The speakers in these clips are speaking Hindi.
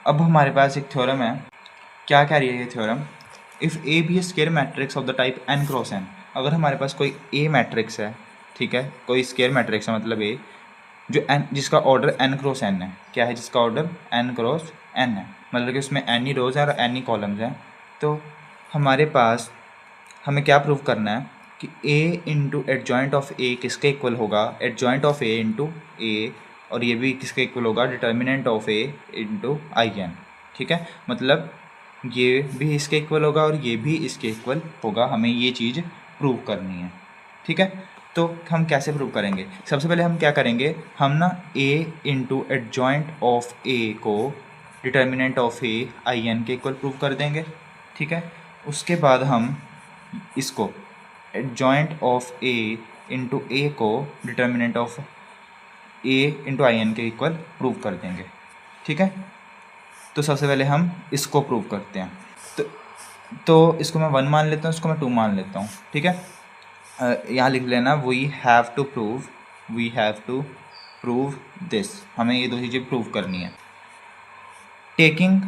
अब हमारे पास एक थ्योरम है, क्या कह रही है ये theorem, if A be a square matrix of the type n cross n। अगर हमारे पास कोई ए मैट्रिक्स है, ठीक है, कोई स्केयर मैट्रिक्स है मतलब ए, जो n जिसका ऑर्डर n क्रॉस n है, क्या है, जिसका ऑर्डर n क्रॉस n है, मतलब कि उसमें n ही रोज़ हैं और n ही कॉलम्स हैं। तो हमारे पास हमें क्या प्रूव करना है कि a into adjoint of a किसके इक्वल होगा, adjoint of a into a, और ये भी किसके इक्वल होगा, determinant of a into I N. ठीक है, मतलब ये भी इसके इक्वल होगा और ये भी इसके इक्वल होगा, हमें ये चीज़ प्रूव करनी है। ठीक है, तो हम कैसे प्रूव करेंगे, सबसे पहले हम क्या करेंगे, हम ना a into adjoint of a को determinant of a I N के इक्वल प्रूव कर देंगे। ठीक है, उसके बाद हम इसको adjoint of a into A को determinant of a into I N के इक्वल प्रूव कर देंगे। ठीक है, तो सबसे पहले हम इसको प्रूव करते हैं। तो इसको मैं 1 मान लेता हूँ, इसको मैं 2 मान लेता हूँ। ठीक है, यहाँ लिख लेना we have to prove this, हमें ये दो चीज़ें प्रूव करनी है। Taking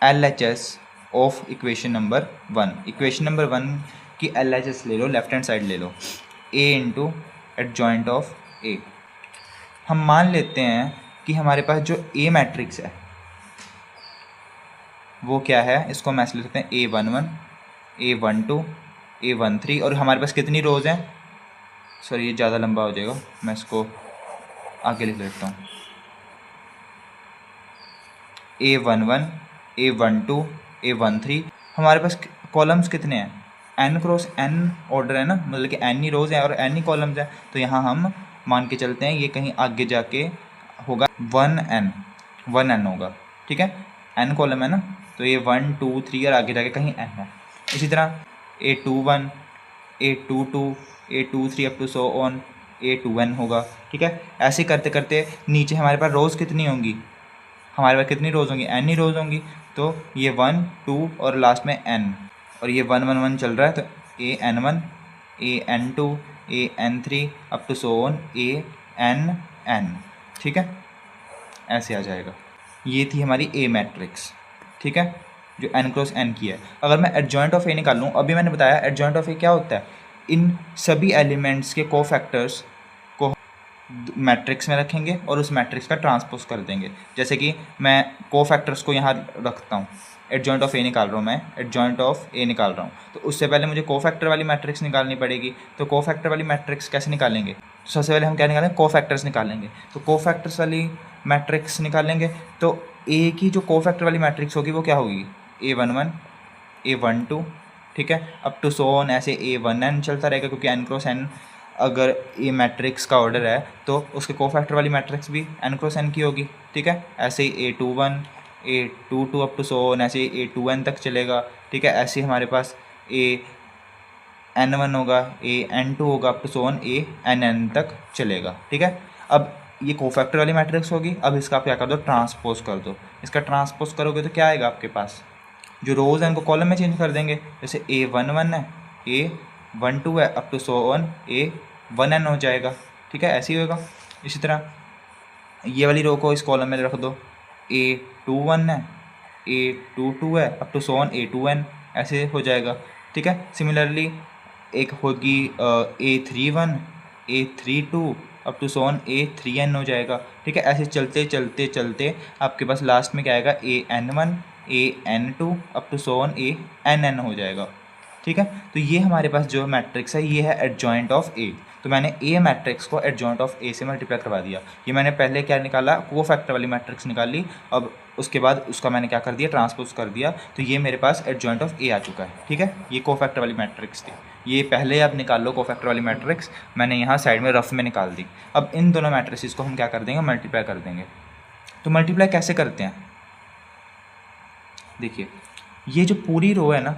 LHS of equation number 1, equation number 1 की LHS ले लो, लेफ्ट हैंड साइड ले लो, a into adjoint of a। हम मान लेते हैं कि हमारे पास जो a मैट्रिक्स है वो क्या है, इसको हम ऐसे लिख सकते हैं A11, A12, A13, और हमारे पास कितनी रोज़ हैं, सॉरी ये ज़्यादा लंबा हो जाएगा, मैं इसको आगे लिख लेता हूँ, A11, A12, A13। हमारे पास कॉलम्स कितने हैं, n क्रॉस n ऑर्डर है ना, मतलब कि n ही रोज़ हैं और n ही कॉलम्स हैं। तो यहाँ हम मान के चलते हैं ये कहीं आगे जाके होगा 1n होगा। ठीक है, n कॉलम है ना, तो ये 1 2 3 और आगे जाके कहीं n है। इसी तरह A21, A22, A23 up to so on A2n होगा। ठीक है, ऐसे करते करते नीचे हमारे पास रोज़ कितनी होंगी, हमारे पास कितनी रोज़ होंगी, n ही रोज़ होंगी। तो ये 1 2 और लास्ट में n, और ये 1 1 1 चल रहा है, तो AN1, AN2, AN3 up to so on ANn। ठीक है, ऐसे आ जाएगा। ये थी हमारी A मैट्रिक्स। ठीक है, जो n क्रॉस n की है। अगर मैं एडजॉइंट ऑफ a निकाल लूँ, अभी मैंने बताया एडजॉइंट ऑफ a क्या होता है, इन सभी एलिमेंट्स के कोफैक्टर्स को मैट्रिक्स में रखेंगे और उस मैट्रिक्स का ट्रांसपोज कर देंगे। जैसे कि मैं कोफैक्टर्स को यहाँ रखता हूँ, एडजॉइंट ऑफ a निकाल रहा हूँ, मैं एडजॉइंट ऑफ a निकाल रहा हूँ, तो उससे पहले मुझे कोफैक्टर वाली मैट्रिक्स निकालनी पड़ेगी। तो कोफैक्टर वाली मैट्रिक्स कैसे निकालेंगे, तो सबसे पहले हम क्या निकालेंगे, कोफैक्टर्स निकालेंगे। तो कोफैक्टर्स वाली मैट्रिक्स निकालेंगे, तो a की जो कोफैक्टर वाली मैट्रिक्स होगी वो क्या होगी, A11, A12, ठीक है, अप टू सो ऑन ऐसे A1n चलता रहेगा, क्योंकि n क्रॉस n अगर ए मैट्रिक्स का ऑर्डर है तो उसके कोफैक्टर वाली मैट्रिक्स भी n क्रॉस n की होगी। ठीक है, ऐसे ही A21, A22 up to so on ऐसे ही A2n तक चलेगा। ठीक है, ऐसे ही हमारे पास AN1 होगा, AN2 होगा, up to so on ANn तक चलेगा। ठीक है, अब ये कोफैक्टर वाली मैट्रिक्स होगी। अब इसका आप क्या कर दो, ट्रांसपोज कर दो। इसका ट्रांसपोज करोगे तो क्या आएगा आपके पास, जो रोज़ हैं उनको कॉलम में चेंज कर देंगे। जैसे A11 है, A12 है, up to so on A1n हो जाएगा। ठीक है, ऐसे ही होगा। इसी तरह ये वाली रो को इस कॉलम में रख दो, A21 है, A22 है, up to so on A2n, ऐसे हो जाएगा। ठीक है, सिमिलरली एक होगी A31, A32 up to so on A3n हो जाएगा। ठीक है, ऐसे चलते चलते चलते आपके पास लास्ट में क्या आएगा, AN1, AN2 up to so on ANn हो जाएगा। ठीक है, तो ये हमारे पास जो मैट्रिक्स है ये है एडजॉइंट ऑफ A। तो मैंने A मैट्रिक्स को एडजॉइंट ऑफ A से मल्टीप्लाई करवा दिया। ये मैंने पहले क्या निकाला, कोफैक्टर वाली मैट्रिक्स निकाली, अब उसके बाद उसका मैंने क्या कर दिया, ट्रांसपोज कर दिया, तो ये मेरे पास एडजॉइंट ऑफ A आ चुका है। ठीक है, ये कोफैक्टर वाली मैट्रिक्स थी, ये पहले आप निकाल लो कोफैक्टर वाली मैट्रिक्स, मैंने यहाँ साइड में रफ में निकाल दी। अब इन दोनों मैट्रिक्स को हम क्या कर देंगे, मल्टीप्लाई कर देंगे। तो मल्टीप्लाई कैसे करते हैं, देखिए ये जो पूरी रो है ना,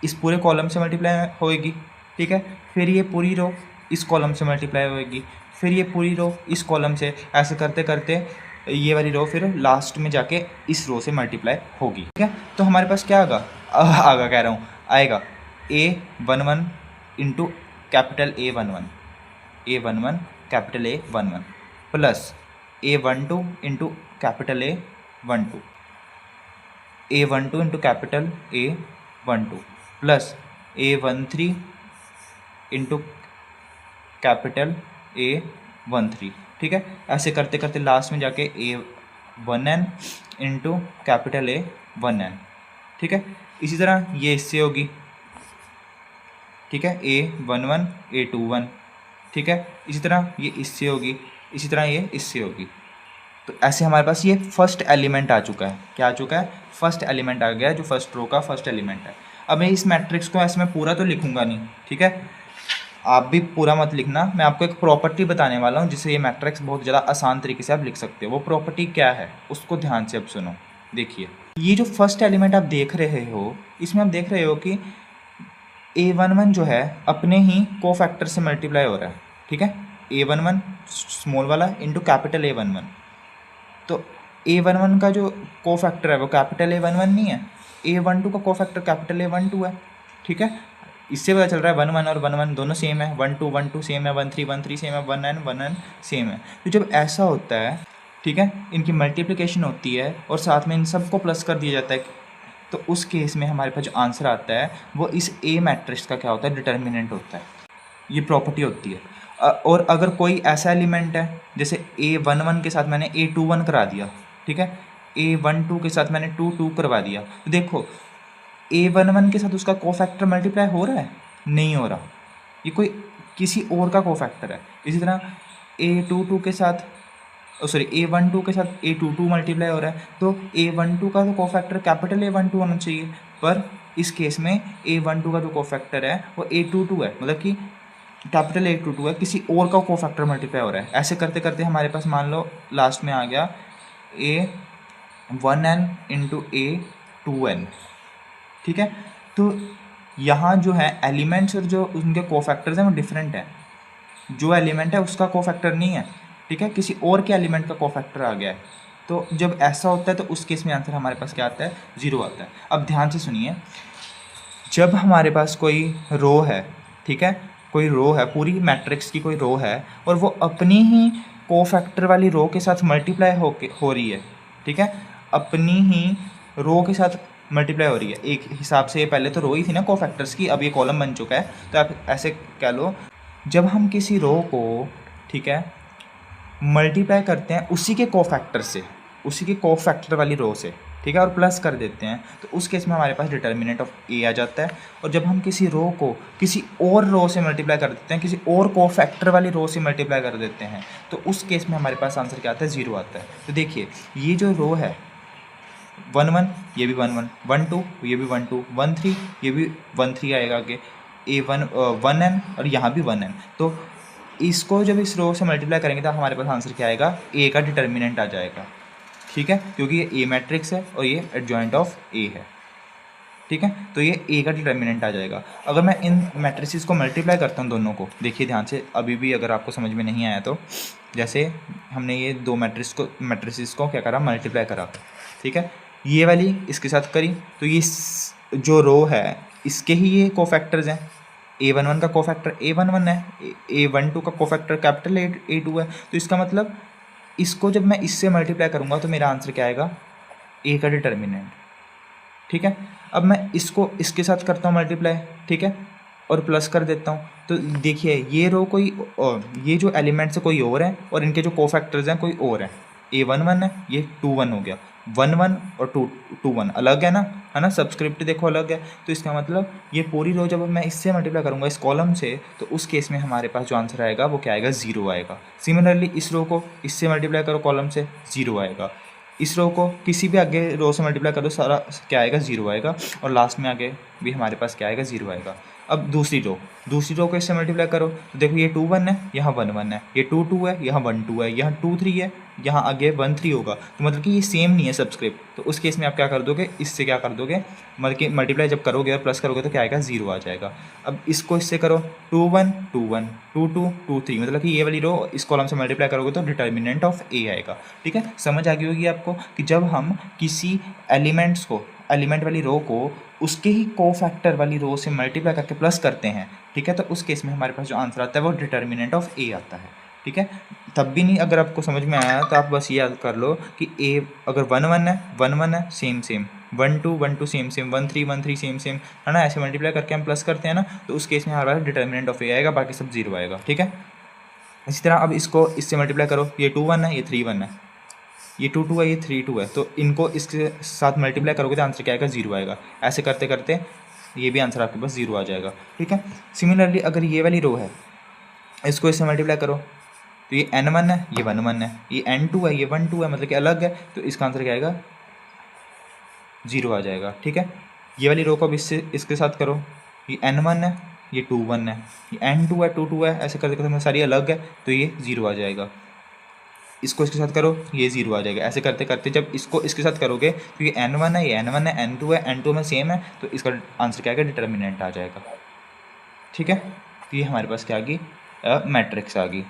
इस पूरे कॉलम से मल्टीप्लाई होएगी। ठीक है, फिर ये पूरी रो इस कॉलम से मल्टीप्लाई होएगी, फिर ये पूरी रो इस कॉलम से, ऐसे करते करते ये वाली रो फिर लास्ट में जाके इस रो से मल्टीप्लाई होगी। ठीक है, तो हमारे पास क्या आएगा, आगा कह रहा हूँ, आएगा A11 into capital A11 capital A11 plus A12 into capital A12, A12 into capital A12 plus A13 into capital A13, ठीक है। ऐसे करते करते लास्ट में जाके A1n इंटू कैपिटल A1n, ठीक है। इसी तरह ये इससे होगी, ठीक है, A11 A21, ठीक है। इसी तरह ये इससे होगी, इसी तरह ये इससे होगी। तो ऐसे हमारे पास ये फर्स्ट एलिमेंट आ चुका है। क्या आ चुका है? फर्स्ट एलिमेंट आ गया, जो फर्स्ट रो का फर्स्ट एलिमेंट है। अब मैं इस मैट्रिक्स को ऐसे मैं पूरा तो लिखूंगा नहीं, ठीक है, आप भी पूरा मत लिखना। मैं आपको एक प्रॉपर्टी बताने वाला हूँ जिससे ये मैट्रिक्स बहुत ज़्यादा आसान तरीके से आप लिख सकते हो। वो प्रॉपर्टी क्या है उसको ध्यान से अब सुनो। देखिए, ये जो फर्स्ट एलिमेंट आप देख रहे हो, इसमें आप देख रहे हो कि A11 जो है अपने ही कोफैक्टर से मल्टीप्लाई हो रहा है, ठीक है। A11 स्मॉल वाला इंटू कैपिटल A11, तो A11 का जो कोफैक्टर है वो कैपिटल A11 नहीं है, A12 का कोफैक्टर कैपिटल A12 है, ठीक है। इससे पता चल रहा है 1 1 और 1 1 दोनों सेम है, 1 2 1 2 सेम है, 1 3 1 3 सेम है, 1 n 1 n सेम है। तो जब ऐसा होता है, ठीक है, इनकी मल्टीप्लिकेशन होती है और साथ में इन सबको प्लस कर दिया जाता है, तो उस केस में हमारे पास जो आंसर आता है वो इस A मैट्रिक्स का क्या होता है? डिटर्मिनेंट होता है। ये प्रॉपर्टी होती है। और अगर कोई ऐसा एलिमेंट है, जैसे A11 के साथ मैंने A21 करा दिया, ठीक है, A12 के साथ मैंने 2 2 करवा दिया, तो देखो A11 के साथ उसका कोफैक्टर मल्टीप्लाई हो रहा है? नहीं हो रहा, ये कोई किसी और का कोफैक्टर है। इसी तरह A22 के साथ A12 के साथ A22 मल्टीप्लाई हो रहा है, तो A12 का तो कोफैक्टर कैपिटल A12 होना चाहिए, पर इस केस में A12 का जो कोफैक्टर है वो A22 है, मतलब कि कैपिटल A22 है, किसी और का कोफैक्टर मल्टीप्लाई हो रहा है। ऐसे करते करते हमारे पास मान लो लास्ट में आ गया A1n इंटू A2n, ठीक है। तो यहाँ जो है एलिमेंट्स और जो उनके कोफैक्टर्स हैं वो डिफरेंट है। जो एलिमेंट है उसका कोफैक्टर नहीं है, ठीक है, किसी और के एलिमेंट का कोफैक्टर आ गया है। तो जब ऐसा होता है तो उस केस में आंसर हमारे पास क्या आता है? 0 आता है। अब ध्यान से सुनिए, जब हमारे पास कोई रो है, ठीक है, कोई रो है, पूरी मैट्रिक्स की कोई रो है और वो अपनी ही कोफैक्टर वाली रो के साथ मल्टीप्लाई हो रही है, ठीक है, अपनी ही रो के साथ मल्टीप्लाई हो रही है। एक हिसाब से ये पहले तो रो ही थी ना कोफैक्टर्स की, अब ये कॉलम बन चुका है। तो आप ऐसे कह लो, जब हम किसी रो को, ठीक है, मल्टीप्लाई करते हैं उसी के कोफैक्टर से, उसी के कोफैक्टर वाली रो से, ठीक है, और प्लस कर देते हैं, तो उस केस में हमारे पास डिटर्मिनेंट ऑफ A आ जाता है। और जब हम किसी रो को किसी और रो से मल्टीप्लाई कर देते हैं, किसी और कोफैक्टर वाली रो से मल्टीप्लाई कर देते हैं, तो उस केस में हमारे पास आंसर क्या आता है? 0 आता है। तो देखिए, ये जो रो है 1 1, ये भी 1 1, 1 2 ये भी 1 2, 1 3 ये भी 1 3 आएगा आगे, A1 1n और यहाँ भी 1n। तो इसको जब इस रो से मल्टीप्लाई करेंगे तो हमारे पास आंसर क्या आएगा? A का डिटर्मिनेंट आ जाएगा, ठीक है, क्योंकि ये A मैट्रिक्स है और ये एडजॉइंट ऑफ A है, ठीक है। तो ये A का डिटर्मिनेंट आ जाएगा। अगर मैं इन मैट्रिसेस को मल्टीप्लाई करता हूँ दोनों को, देखिए ध्यान से, अभी भी अगर आपको समझ में नहीं आया तो, जैसे हमने ये दो मैट्रिसेस को क्या करा? मल्टीप्लाई करा, ठीक है, ये वाली इसके साथ करी, तो ये जो रो है इसके ही ये कोफैक्टर्स हैं। A11 का कोफैक्टर A11 है, A12 का कोफैक्टर कैपिटल A2 है। तो इसका मतलब इसको जब मैं इससे मल्टीप्लाई करूँगा तो मेरा आंसर क्या आएगा? A का डिटर्मिनेंट, ठीक है। अब मैं इसको इसके साथ करता हूँ मल्टीप्लाई, ठीक है, और प्लस कर देता हूँ, तो देखिए ये रो कोई ये जो एलिमेंट्स है कोई और है और इनके जो कोफैक्टर्स हैं कोई और है। A1 1 है, ये 2 1 हो गया, 1 1 और 2 1 अलग है ना, सब्सक्रिप्ट देखो अलग है। तो इसका मतलब ये पूरी रो जब मैं इससे मल्टीप्लाई करूँगा इस कॉलम से, तो उस केस में हमारे पास जो आंसर आएगा वो क्या आएगा? 0 आएगा। सिमिलरली इस रो को इससे मल्टीप्लाई करो कॉलम से, 0 आएगा। इस रो को किसी भी आगे रो से मल्टीप्लाई करो, सारा क्या आएगा? 0 आएगा। और लास्ट में आगे भी हमारे पास क्या आएगा? 0 आएगा। अब दूसरी रो को इससे मल्टीप्लाई करो, तो देखो ये 2 1 है, यहाँ 1 1 है, ये 2 2 है, यहाँ 1 2 है, यहाँ 2 3 है, यहाँ आगे 1 3 होगा। तो मतलब कि ये सेम नहीं है सब्सक्रिप्ट। तो उस केस में आप क्या कर दोगे? इससे क्या कर दोगे? मतलब कि मल्टीप्लाई जब करोगे और प्लस करोगे तो क्या आएगा? 0 आ जाएगा। अब इसको इससे करो, 2 1 2 1 2 2 2 3, मतलब कि ये वाली रो इस कॉलम से मल्टीप्लाई करोगे तो डिटर्मिनेंट ऑफ A आएगा, ठीक है। समझ आ गई होगी आपको कि जब हम किसी एलिमेंट वाली रो को उसके ही कोफैक्टर वाली रो से मल्टीप्लाई करके प्लस करते हैं, ठीक है, तो उस केस में हमारे पास जो आंसर आता है वो डिटर्मिनेंट ऑफ A आता है, ठीक है। तब भी नहीं अगर आपको समझ में आया तो आप बस ये याद कर लो कि ए अगर 1 1 है same same, 1 2 same same, 1 3 same same, है ना। ऐसे मल्टीप्लाई करके हम प्लस करते हैं ना, तो उस केस में हमारे पास डिटर्मिनेंट ऑफ ए आएगा, बाकी सब 0 आएगा। ठीक है। इसी तरह अब इसको इससे मल्टीप्लाई करो, ये 2 1 है, ये 3 1 है, ये 2 2 है, ये 3 2 है, तो इनको इसके साथ मल्टीप्लाई करोगे तो आंसर क्या आएगा, 0 आएगा। ऐसे करते करते ये भी आंसर आपके पास 0 आ जाएगा। ठीक है। सिमिलरली अगर ये वाली रो है, इसको इससे मल्टीप्लाई करो, तो ये n1 है, ये 1 1 है, ये n2 है, ये 1 2 है, मतलब कि अलग है, तो इसका आंसर क्या आएगा, 0 आ जाएगा। ठीक है। ये वाली रो को अब इससे इसके साथ करो, ये n1 है, ये 2 1 है, ये n2 है, 2 2 है, ऐसे करते करते सारी अलग है, तो ये 0 आ जाएगा। इसको इसके साथ करो, ये 0 आ जाएगा। ऐसे करते करते जब इसको इसके साथ करोगे तो ये n1 है, ये n1 है, n2 है, n2 में सेम है, तो इसका आंसर क्या आएगा, डिटर्मिनेंट आ जाएगा। ठीक है। तो ये हमारे पास क्या आ गई, मैट्रिक्स आ गई।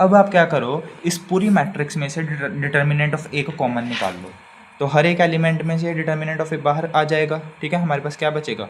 अब आप क्या करो, इस पूरी मैट्रिक्स में से डिटर्मिनेंट ऑफ ए को कॉमन निकाल लो, तो हर एक एलिमेंट में से डिटर्मिनेंट ऑफ ए बाहर आ जाएगा। ठीक है। हमारे पास क्या बचेगा,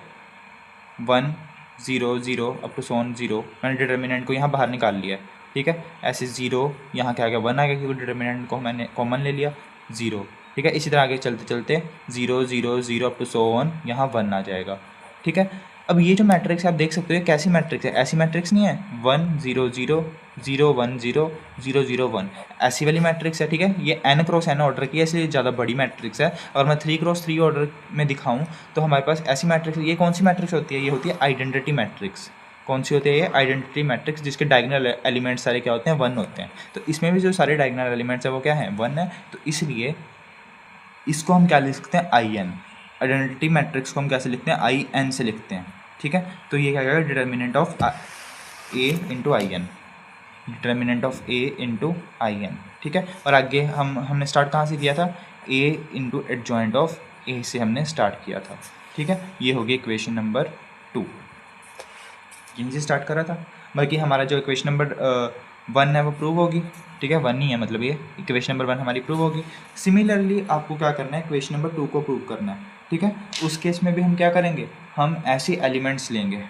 1 0 0 अप टू सोन 0, मैंने डिटर्मिनेंट को यहाँ बाहर निकाल लिया है। ठीक है। ऐसे 0 यहाँ क्या आ गया, 1 आ गया, क्योंकि डिटर्मिनेंट को मैंने कॉमन ले लिया 0। ठीक है। इसी तरह आगे चलते चलते 0 0 0 अप टू सोन यहाँ 1 आ जाएगा। ठीक है। अब ये जो मैट्रिक्स आप देख सकते हो, ये कैसी मैट्रिक्स है, ऐसी मैट्रिक्स नहीं है 1 0 0 0 1 0 0 0 1, ऐसी वाली मैट्रिक्स है। ठीक है। ये n क्रॉस n ऑर्डर की है, इसलिए ज़्यादा बड़ी मैट्रिक्स है। और मैं 3 क्रॉस 3 ऑर्डर में दिखाऊं तो हमारे पास ऐसी मैट्रिक्स, ये कौन सी मैट्रिक्स होती है, ये होती है आइडेंटिटी मैट्रिक्स। कौन सी होती है ये, आइडेंटिटी मैट्रिक्स, जिसके डायगोनल एलिमेंट्स सारे क्या होते हैं, 1 होते हैं। तो इसमें भी जो सारे डायगोनल एलिमेंट्स है वो क्या है, 1 है। तो इसलिए इसको हम क्या लिख सकते हैं, आई एन। आइडेंटिटी मैट्रिक्स को हम कैसे लिखते हैं, आई एन से लिखते हैं। ठीक है। तो ये क्या कहेगा, determinant of A into I N, determinant of A into I N. ठीक है। और आगे हमने स्टार्ट कहाँ से किया था, ए इंटू एडजॉइंट ऑफ ए से हमने स्टार्ट किया था। ठीक है। ये होगी इक्वेशन नंबर 2, यहीं से स्टार्ट करा था। बाकी हमारा जो इक्वेशन नंबर 1 है वो प्रूव होगी। ठीक है। 1 ही है, मतलब ये इक्वेशन नंबर 1 हमारी प्रूव होगी। सिमिलरली आपको क्या करना है, इक्वेशन नंबर 2 को प्रूव करना है। ठीक है। उस केस में भी हम क्या करेंगे, हम ऐसे एलिमेंट्स लेंगे,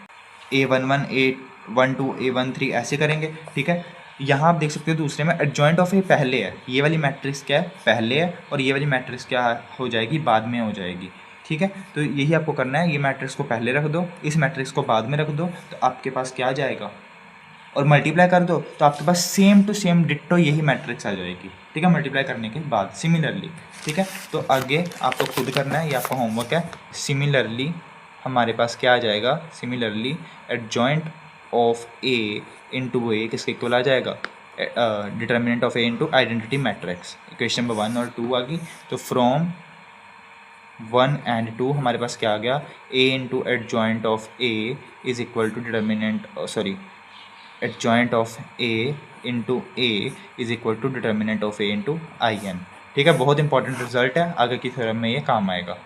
A11 A12 A13 ऐसे करेंगे। ठीक है। यहाँ आप देख सकते हो दूसरे में एडजॉइंट ऑफ ए पहले है, ये वाली मैट्रिक्स क्या है, पहले है, और ये वाली मैट्रिक्स क्या हो जाएगी, बाद में हो जाएगी। ठीक है। तो यही आपको करना है, ये मैट्रिक्स को पहले रख दो, इस मैट्रिक्स को बाद में रख दो, तो आपके पास क्या आ जाएगा, और मल्टीप्लाई कर दो तो आपके पास सेम टू सेम डिट्टो यही मैट्रिक्स आ जाएगी। ठीक है। मल्टीप्लाई करने के बाद सिमिलरली। ठीक है। तो आगे आपको खुद करना है, ये आपका होमवर्क है। सिमिलरली हमारे पास क्या आ जाएगा, similarly adjoint of A into A किसके इक्वल आ जाएगा, determinant of A into identity matrix. Equation number 1 और 2 आ गई। तो फ्रॉम 1 एंड 2 हमारे पास क्या आ गया, A into adjoint of A is equal to determinant, sorry, adjoint of A into A is equal to determinant of A into I N. ठीक है। बहुत इंपॉर्टेंट रिजल्ट है, आगे की थ्योरम में ये काम आएगा।